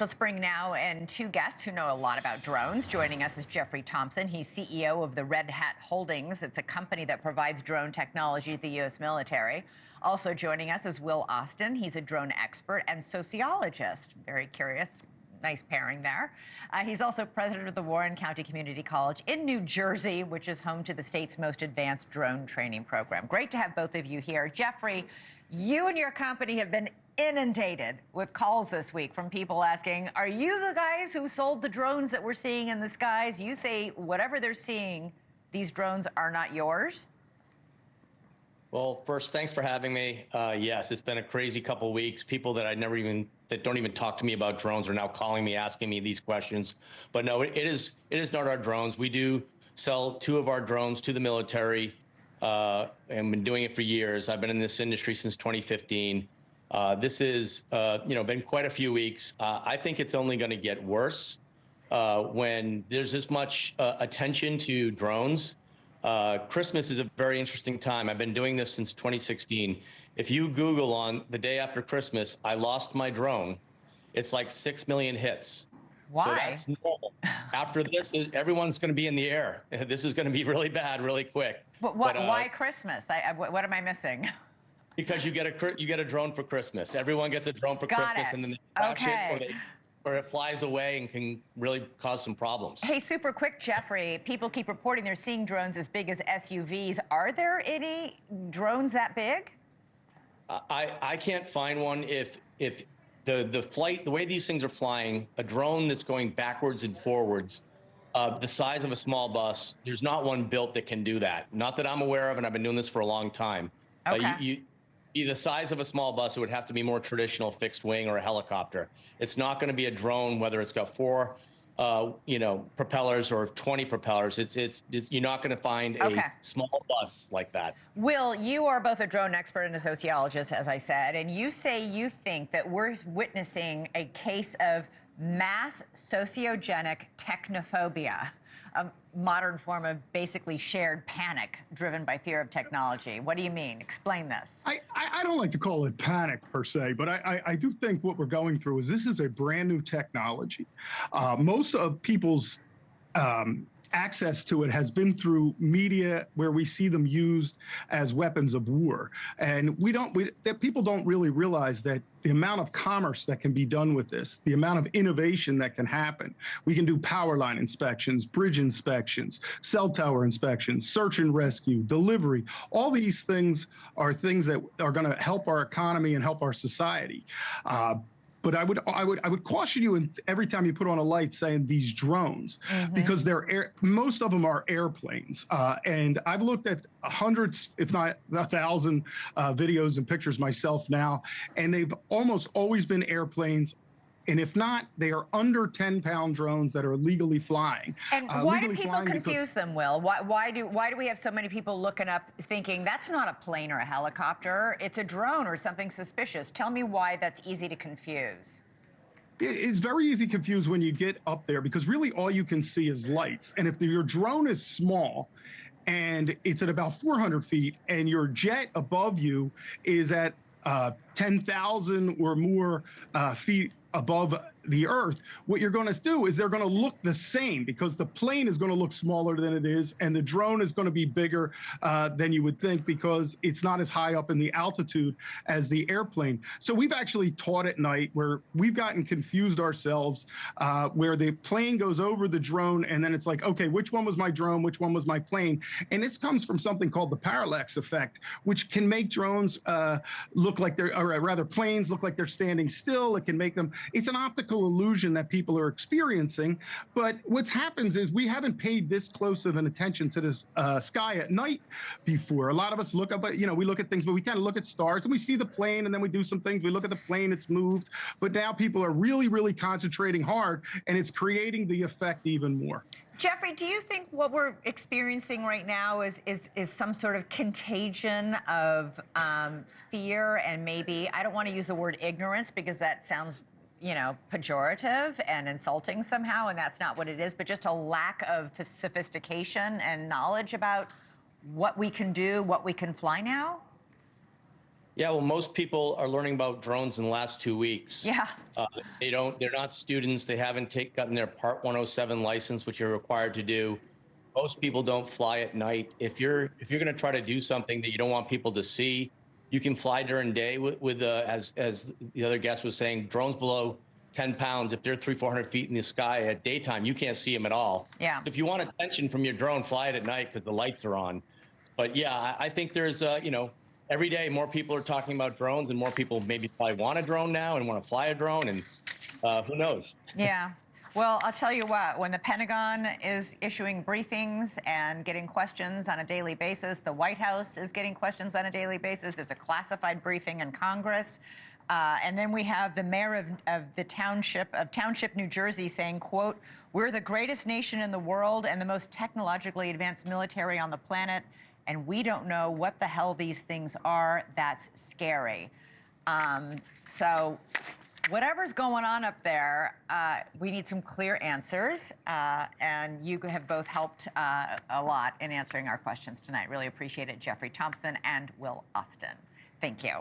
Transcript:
Let's bring now in two guests who know a lot about drones. Joining us is Jeffrey Thompson. He's CEO of the Red Hat Holdings. It's a company that provides drone technology to the U.S. military. Also joining us is Will Austin. He's a drone expert and sociologist. Very curious. Nice pairing there. He's also president of the Warren County Community College in New Jersey, which is home to the state's most advanced drone training program. Great to have both of you here. Jeffrey, you and your company have been inundated with calls this week from people asking, are you the guys who sold the drones that we're seeing in the skies? You say whatever they're seeing, these drones are not yours? Well, first, thanks for having me. Yes, it's been a crazy couple weeks. People that that don't even talk to me about drones are now calling me, asking me these questions. But no, it is not our drones. We do sell 2 of our drones to the military, and been doing it for years. I've been in this industry since 2015. This is, been quite a few weeks. I think it's only going to get worse when there's this much attention to drones. Christmas is a very interesting time. I've been doing this since 2016. If you Google on the day after Christmas, I lost my drone, it's like 6 million hits. Why? So that's normal. After this, everyone's going to be in the air. This is going to be really bad, really quick. But why Christmas? What am I missing? Because you get a drone for Christmas. Everyone gets a drone for Christmas, and then they crash it, or it flies away and can really cause some problems. Hey, super quick, Jeffrey. People keep reporting they're seeing drones as big as SUVs. Are there any drones that big? I can't find one. If the flight, the way these things are flying, a drone that's going backwards and forwards, the size of a small bus, there's not one built that can do that. Not that I'm aware of, and I've been doing this for a long time. Okay. Be the size of a small bus, it would have to be more traditional fixed wing or a helicopter. It's not going to be a drone, whether it's got 4, propellers or 20 propellers. You're not going to find a small bus like that. Will, you are both a drone expert and a sociologist, as I said, and you say you think that we're witnessing a case of mass sociogenic technophobia, a modern form of basically shared panic driven by fear of technology. What do you mean? Explain this. I don't like to call it panic per se, but I do think what we're going through is this is a brand new technology. Most of people's access to it has been through media where we see them used as weapons of war. And people don't really realize that the amount of commerce that can be done with this, the amount of innovation that can happen. We can do power line inspections, bridge inspections, cell tower inspections, search and rescue, delivery. All these things are things that are going to help our economy and help our society. But I would caution you every time you put on a light saying these drones, because most of them are airplanes. And I've looked at hundreds, if not 1,000 videos and pictures myself now, and they've almost always been airplanes. And if not, they are under 10-pound drones that are legally flying. And why do people confuse them, Will? Why do we have so many people looking up thinking that's not a plane or a helicopter, it's a drone or something suspicious? Tell me why that's easy to confuse. It's very easy to confuse when you get up there, because really all you can see is lights. And if your drone is small and it's at about 400 feet and your jet above you is at 10,000 or more feet above the earth, what you're going to do is they're going to look the same, because the plane is going to look smaller than it is, and the drone is going to be bigger than you would think, because it's not as high up in the altitude as the airplane. So we've actually taught at night where we've gotten confused ourselves, where the plane goes over the drone, and then it's like, okay, which one was my drone, which one was my plane? And this comes from something called the parallax effect, which can make drones look like they're, or rather planes look like they're standing still. It can make them, it's an optical illusion that people are experiencing. But what's happens is we haven't paid this close of an attention to this sky at night before. A lot of us look up, we look at things, but we kind of look at stars and we see the plane, and then we do some things. We look at the plane, it's moved. But now people are really, really concentrating hard, and it's creating the effect even more. Jeffrey, do you think what we're experiencing right now is some sort of contagion of fear and maybe, I don't want to use the word ignorance because that sounds, pejorative and insulting somehow, and that's not what it is, but just a lack of sophistication and knowledge about what we can do, what we can fly now? Yeah, well, most people are learning about drones in the last 2 weeks. Yeah. They're not students. They haven't gotten their Part 107 license, which you're required to do. Most people don't fly at night. If you're going to try to do something that you don't want people to see, you can fly during day with as the other guest was saying, drones below 10 pounds. If they're 400 feet in the sky at daytime, you can't see them at all. Yeah. If you want attention from your drone, fly it at night because the lights are on. But yeah, I think there's every day more people are talking about drones, and more people maybe probably want a drone now and want to fly a drone, and who knows? Yeah. Well, I'll tell you what, when the Pentagon is issuing briefings and getting questions on a daily basis, the White House is getting questions on a daily basis, there's a classified briefing in Congress, and then we have the mayor of the Township, New Jersey saying, quote, "We're the greatest nation in the world and the most technologically advanced military on the planet, and we don't know what the hell these things are. That's scary." So whatever's going on up there, we need some clear answers, and you have both helped a lot in answering our questions tonight. Really appreciate it, Jeffrey Thompson and Will Austin. Thank you.